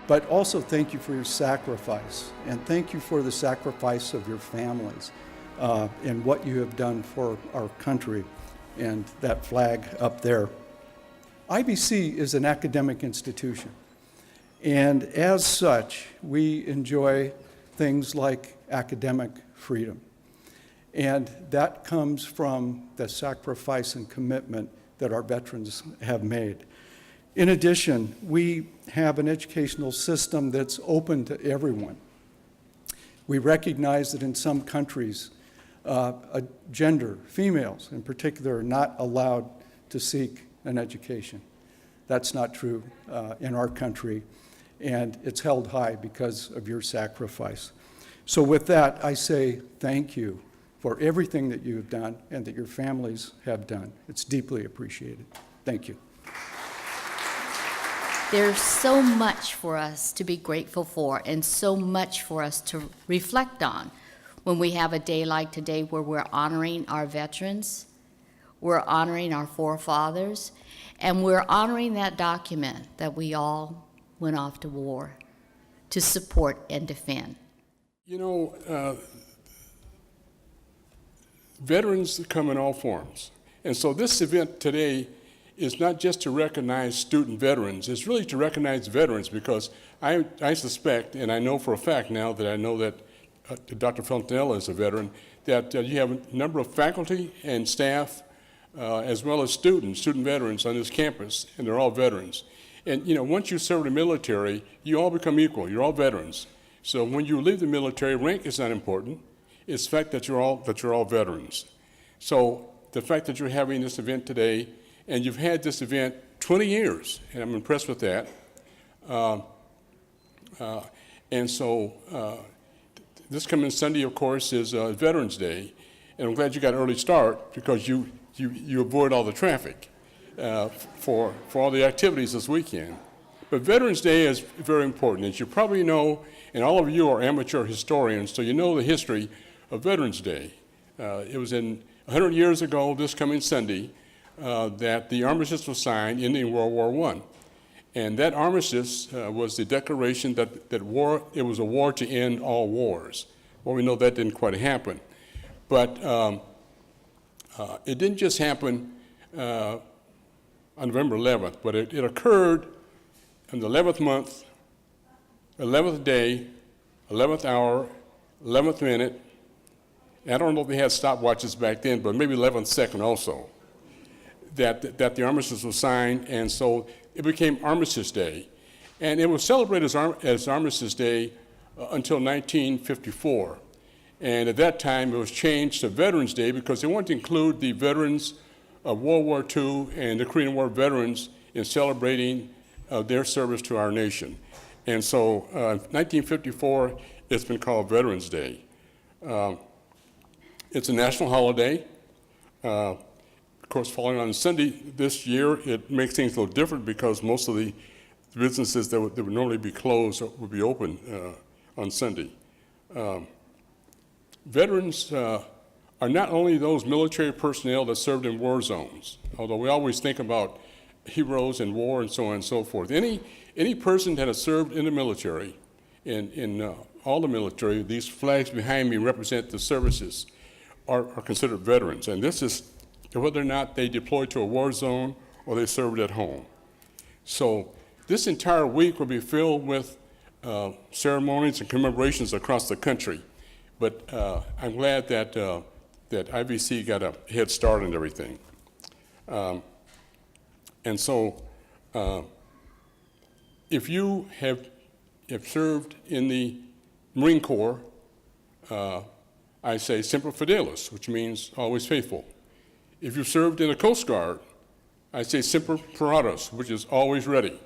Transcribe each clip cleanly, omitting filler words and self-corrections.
But also thank you for your sacrifice, and thank you for the sacrifice of your families and what you have done for our country, and that flag up there. IVC is an academic institution, and as such, we enjoy things like academic freedom. And that comes from the sacrifice and commitment that our veterans have made. In addition, we have an educational system that's open to everyone. We recognize that in some countries, gender, females in particular, are not allowed to seek an education. That's not true in our country, and it's held high because of your sacrifice. So with that, I say thank you for everything that you have done and that your families have done. It's deeply appreciated. Thank you. There's so much for us to be grateful for and so much for us to reflect on when we have a day like today where we're honoring our veterans, we're honoring our forefathers, and we're honoring that document that we all went off to war to support and defend. You know, veterans come in all forms. And so this event today is not just to recognize student veterans, it's really to recognize veterans, because I suspect, and I know for a fact now that I know that Dr. Fontanella is a veteran, that you have a number of faculty and staff as well as student veterans on this campus, and they're all veterans. And you know, once you serve the military, you all become equal, you're all veterans. So when you leave the military, rank is not important, it's the fact that you're all veterans. So the fact that you're having this event today, and you've had this event 20 years, and I'm impressed with that. And so this coming Sunday, of course, is Veterans Day, and I'm glad you got an early start because you avoid all the traffic for all the activities this weekend. But Veterans Day is very important. As you probably know, and all of you are amateur historians, so you know the history of Veterans Day. It was 100 years ago, this coming Sunday, that the armistice was signed ending World War I. And that armistice was the declaration that it was a war to end all wars. Well, we know that didn't quite happen. But it didn't just happen on November 11th, but it occurred in the 11th month, 11th day, 11th hour, 11th minute. I don't know if they had stopwatches back then, but maybe 11th second also, that the armistice was signed, and so it became Armistice Day. And it was celebrated as Armistice Day until 1954. And at that time, it was changed to Veterans Day because they wanted to include the veterans of World War II and the Korean War veterans in celebrating their service to our nation. And so 1954, it's been called Veterans Day. It's a national holiday. Of course, falling on Sunday this year, it makes things a little different because most of the businesses that would normally be closed would be open on Sunday. Veterans are not only those military personnel that served in war zones, although we always think about heroes in war and so on and so forth. Any person that has served in the military, in all the military, these flags behind me represent the services, are considered veterans. And this is whether or not they deployed to a war zone or they served at home. So this entire week will be filled with ceremonies and commemorations across the country. But I'm glad that IVC got a head start on everything. And so if you have served in the Marine Corps, I say Semper Fidelis, which means always faithful. If you served in the Coast Guard, I say Semper Paratus, which is always ready.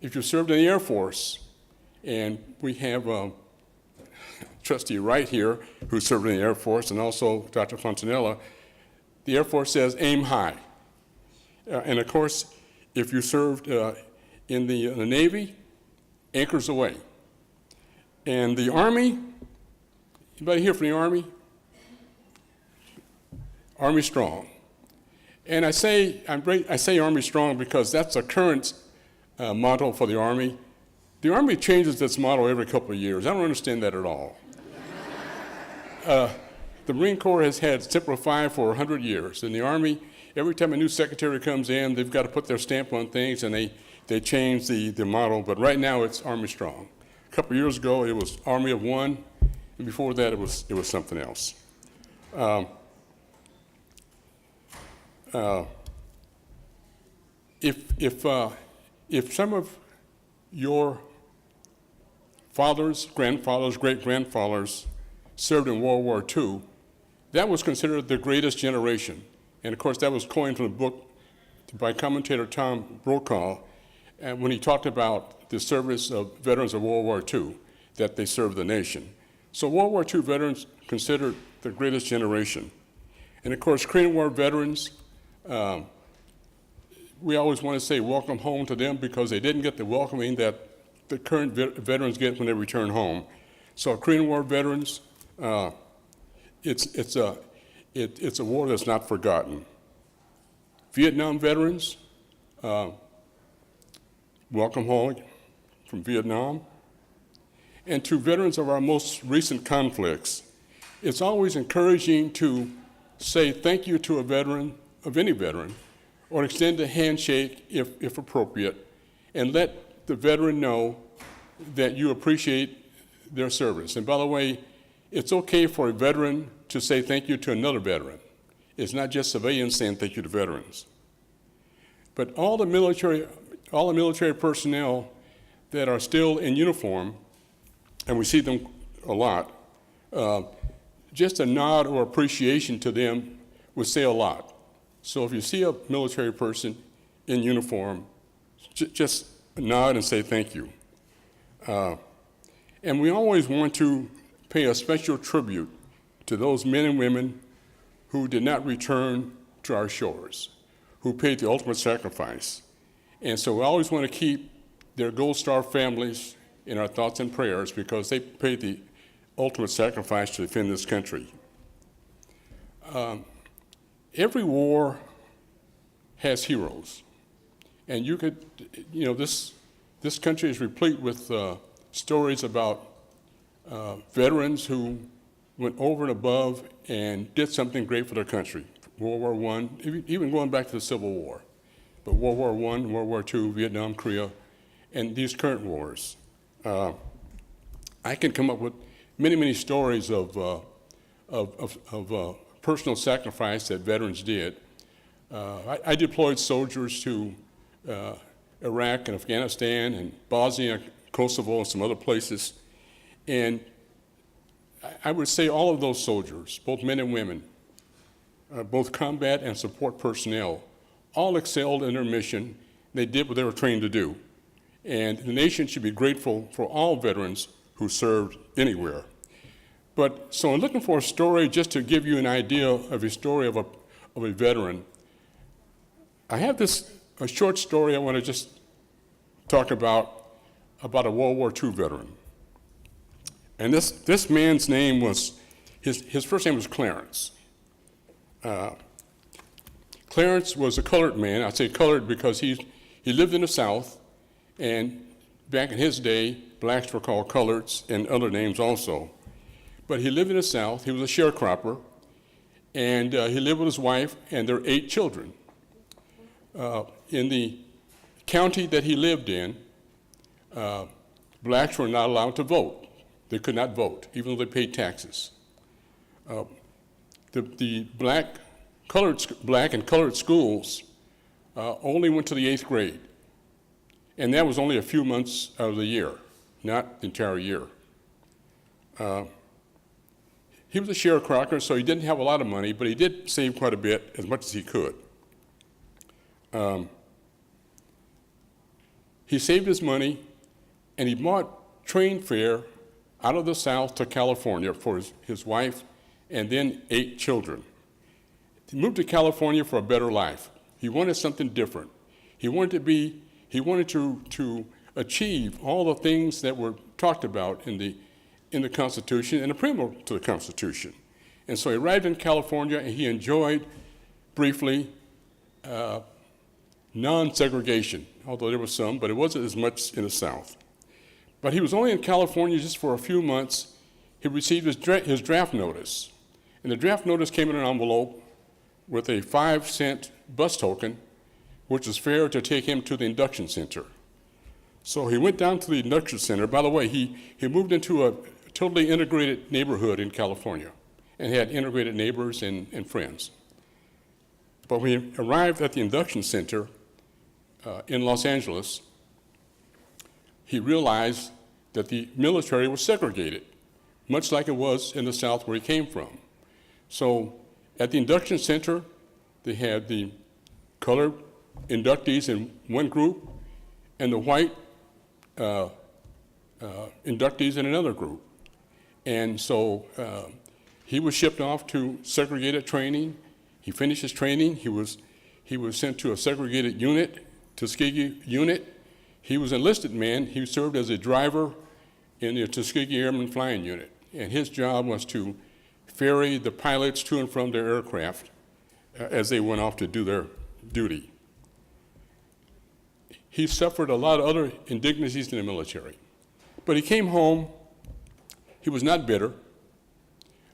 If you served in the Air Force, and we have Trustee Wright here, who served in the Air Force, and also Dr. Fontanella, the Air Force says aim high. And of course, if you served in the Navy, anchors away. And the Army, anybody here from the Army? Army strong. And I say Army strong because that's a current motto for the Army. The Army changes its motto every couple of years. I don't understand that at all. The Marine Corps has had Simplify for 100 years. In the Army, every time a new secretary comes in, they've got to put their stamp on things, and they change the motto. But right now, it's Army Strong. A couple of years ago, it was Army of One, and before that, it was something else. If some of your fathers, grandfathers, great-grandfathers served in World War II, that was considered the greatest generation. And of course, that was coined from a book by commentator Tom Brokaw, and when he talked about the service of veterans of World War II, that they served the nation. So World War II veterans considered the greatest generation. And of course, Korean War veterans, we always want to say welcome home to them because they didn't get the welcoming that the current veterans get when they return home. So Korean War veterans, it's a war that's not forgotten. Vietnam veterans, welcome home from Vietnam. And to veterans of our most recent conflicts, it's always encouraging to say thank you to a veteran, of any veteran, or extend a handshake if appropriate, and let the veteran know that you appreciate their service. And by the way, it's okay for a veteran to say thank you to another veteran. It's not just civilians saying thank you to veterans. But all the military personnel that are still in uniform, and we see them a lot, just a nod or appreciation to them would say a lot. So if you see a military person in uniform, just nod and say thank you. And we always want to pay a special tribute to those men and women who did not return to our shores, who paid the ultimate sacrifice. And so we always want to keep their Gold Star families in our thoughts and prayers because they paid the ultimate sacrifice to defend this country. Every war has heroes. And this country is replete with stories about veterans who went over and above and did something great for their country. World War I, even going back to the Civil War. But World War I, World War II, Vietnam, Korea, and these current wars. I can come up with many, many stories of personal sacrifice that veterans did. I deployed soldiers to Iraq and Afghanistan and Bosnia, Kosovo, and some other places. And I would say all of those soldiers, both men and women, both combat and support personnel, all excelled in their mission. They did what they were trained to do. And the nation should be grateful for all veterans who served anywhere. So I'm looking for a story just to give you an idea of a story of a veteran. I have a short story I want to just talk about a World War II veteran. And this man's name was, his first name was Clarence. Clarence was a colored man. I say colored because he lived in the South, and back in his day, blacks were called coloreds and other names also. But he lived in the South. He was a sharecropper, and he lived with his wife and their 8 children. In the county that he lived in, blacks were not allowed to vote. They could not vote, even though they paid taxes. The black and colored schools only went to the 8th grade, and that was only a few months of the year, not the entire year. He was a sharecropper, so he didn't have a lot of money, but he did save quite a bit, as much as he could. He saved his money, and he bought train fare out of the South to California for his wife and then 8 children. He moved to California for a better life. He wanted something different. He wanted to achieve all the things that were talked about in the Constitution and the preamble to the Constitution. And so he arrived in California, and he enjoyed briefly non-segregation, although there was some, but it wasn't as much in the South. But he was only in California just for a few months. He received his draft notice. And the draft notice came in an envelope with a 5-cent bus token, which was fair to take him to the induction center. So he went down to the induction center. By the way, he moved into a totally integrated neighborhood in California and had integrated neighbors and friends. But when he arrived at the induction center in Los Angeles, he realized that the military was segregated, much like it was in the South where he came from. So at the induction center, they had the colored inductees in one group and the white inductees in another group. And so he was shipped off to segregated training. He finished his training. He was sent to a segregated unit, Tuskegee unit. He was an enlisted man. He served as a driver in the Tuskegee Airmen Flying Unit. And his job was to ferry the pilots to and from their aircraft as they went off to do their duty. He suffered a lot of other indignities in the military. But he came home. He was not bitter.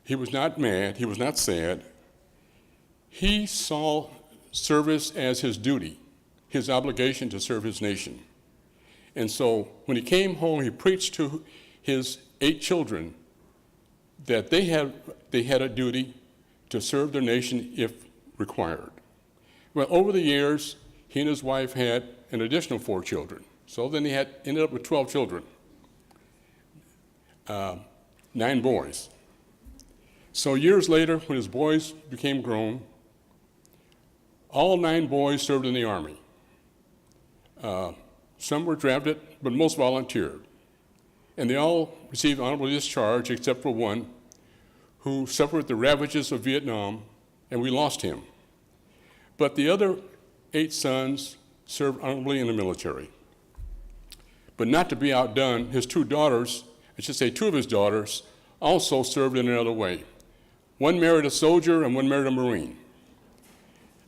He was not mad. He was not sad. He saw service as his duty, his obligation to serve his nation. And so when he came home, he preached to his 8 children that they had a duty to serve their nation if required. Well, over the years, he and his wife had an additional 4 children. So then he ended up with 12 children, 9 boys. So years later, when his boys became grown, all 9 boys served in the Army. Some were drafted, but most volunteered. And they all received honorable discharge except for one who suffered the ravages of Vietnam, and we lost him. But the other 8 sons served honorably in the military. But not to be outdone, his 2 daughters, I should say 2 of his daughters, also served in another way. One married a soldier and one married a Marine.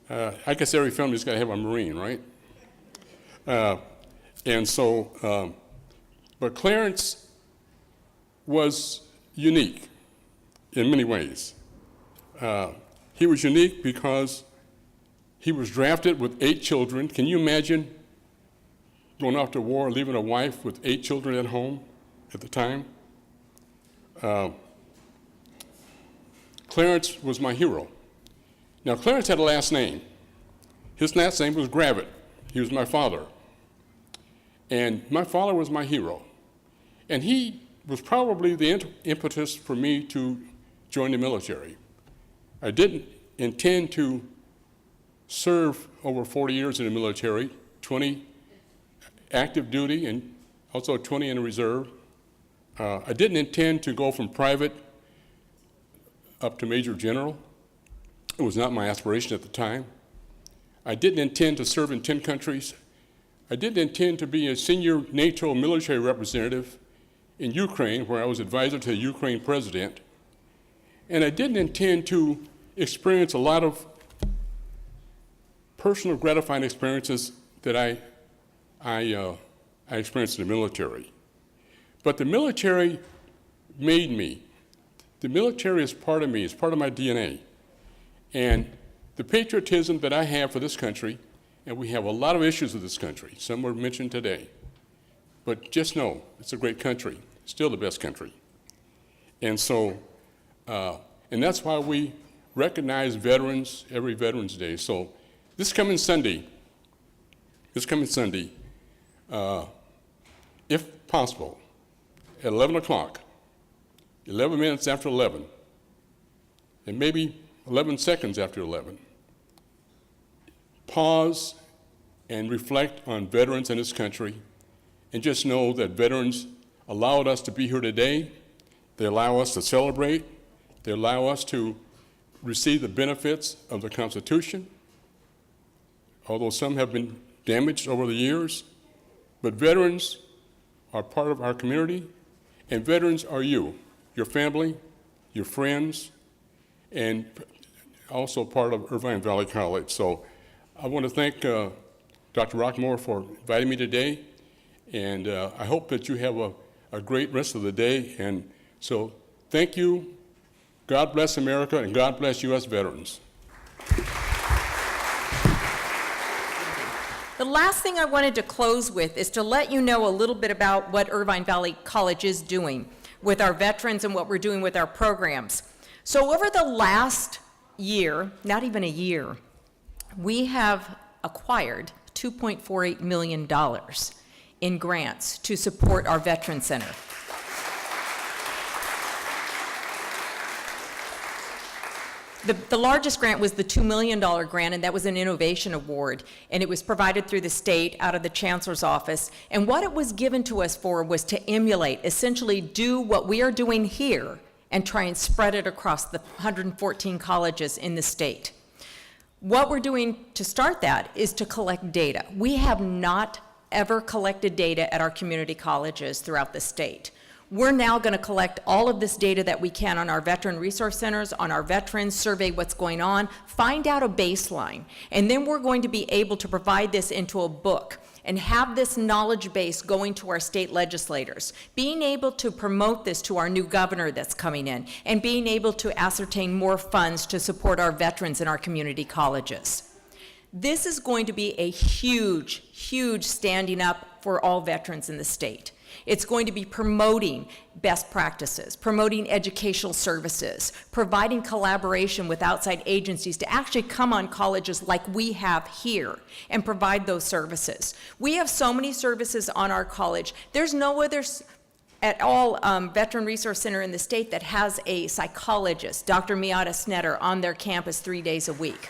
I guess every family's got to have a Marine, right? But Clarence was unique in many ways. He was unique because he was drafted with 8 children. Can you imagine going off to war, leaving a wife with 8 children at home at the time? Clarence was my hero. Now, Clarence had a last name. His last name was Gravitt. He was my father. And my father was my hero. And he was probably the impetus for me to join the military. I didn't intend to serve over 40 years in the military, 20 active duty and also 20 in the reserve. I didn't intend to go from private up to major general. It was not my aspiration at the time. I didn't intend to serve in 10 countries. I didn't intend to be a senior NATO military representative in Ukraine, where I was advisor to the Ukraine president. And I didn't intend to experience a lot of personal gratifying experiences that I experienced in the military. But the military made me. The military is part of me, it's part of my DNA. And the patriotism that I have for this country, and we have a lot of issues with this country, some were mentioned today, but just know it's a great country, still the best country. And so, and that's why we recognize veterans every Veterans Day. So this coming Sunday, if possible, at 11 o'clock, 11 minutes after 11, and maybe 11 seconds after 11, pause and reflect on veterans in this country, and just know that veterans allowed us to be here today. They allow us to celebrate. They allow us to receive the benefits of the Constitution, although some have been damaged over the years. But veterans are part of our community, and veterans are you, your family, your friends, and also part of Irvine Valley College. So I want to thank Dr. Rockmore for inviting me today, and I hope that you have a great rest of the day. And so thank you. God bless America, and God bless U.S. veterans. The last thing I wanted to close with is to let you know a little bit about what Irvine Valley College is doing with our veterans and what we're doing with our programs. So over the last year, not even a year, we have acquired $2.48 million in grants to support our Veteran Center. The largest grant was the $2 million grant, and that was an innovation award, and it was provided through the state out of the chancellor's office. And what it was given to us for was to emulate, essentially do what we are doing here and try and spread it across the 114 colleges in the state. What we're doing to start that is to collect data. We have not ever collected data at our community colleges throughout the state. We're now going to collect all of this data that we can on our veteran resource centers, on our veterans, survey what's going on, find out a baseline, and then we're going to be able to provide this into a book and have this knowledge base going to our state legislators, being able to promote this to our new governor that's coming in, and being able to ascertain more funds to support our veterans in our community colleges. This is going to be a huge, huge standing up for all veterans in the state. It's going to be promoting best practices, promoting educational services, providing collaboration with outside agencies to actually come on colleges like we have here and provide those services. We have so many services on our college. There's no other at all Veteran Resource Center in the state that has a psychologist, Dr. Miata Snetter, on their campus 3 days a week.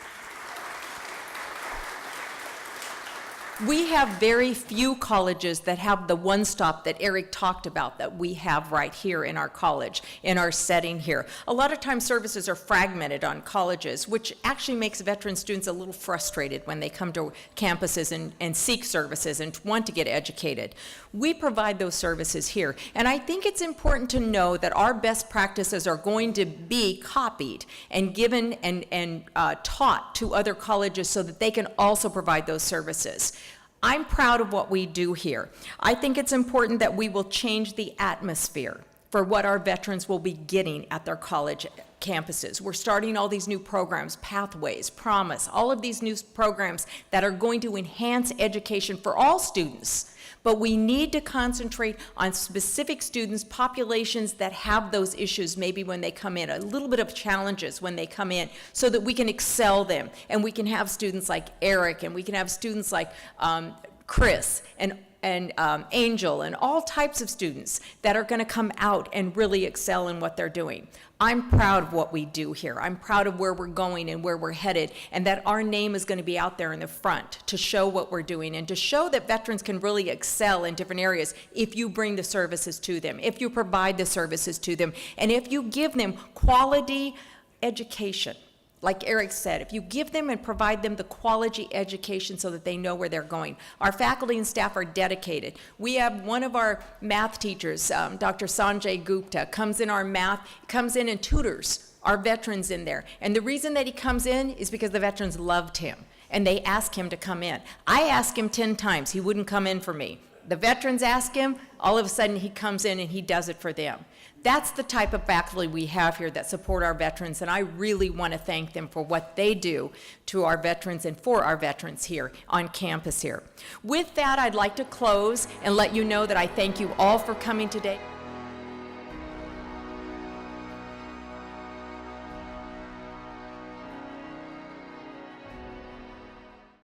We have very few colleges that have the one-stop that Eric talked about that we have right here in our college, in our setting here. A lot of times services are fragmented on colleges, which actually makes veteran students a little frustrated when they come to campuses and seek services and want to get educated. We provide those services here, and I think it's important to know that our best practices are going to be copied and given and taught to other colleges so that they can also provide those services. I'm proud of what we do here. I think it's important that we will change the atmosphere for what our veterans will be getting at their college campuses. We're starting all these new programs, Pathways, Promise, all of these new programs that are going to enhance education for all students. But we need to concentrate on specific students, populations that have those issues maybe when they come in, a little bit of challenges when they come in, so that we can excel them. And we can have students like Eric, and we can have students like Chris and Angel, and all types of students that are going to come out and really excel in what they're doing. I'm proud of what we do here. I'm proud of where we're going and where we're headed, and that our name is going to be out there in the front to show what we're doing and to show that veterans can really excel in different areas if you bring the services to them, if you provide the services to them, and if you give them quality education. Like Eric said, if you give them and provide them the quality education so that they know where they're going. Our faculty and staff are dedicated. We have one of our math teachers, Dr. Sanjay Gupta, comes in and tutors our veterans in there. And the reason that he comes in is because the veterans loved him, and they asked him to come in. I asked him 10 times. He wouldn't come in for me. The veterans ask him, all of a sudden he comes in and he does it for them. That's the type of faculty we have here that support our veterans, and I really want to thank them for what they do to our veterans and for our veterans here on campus here. With that, I'd like to close and let you know that I thank you all for coming today.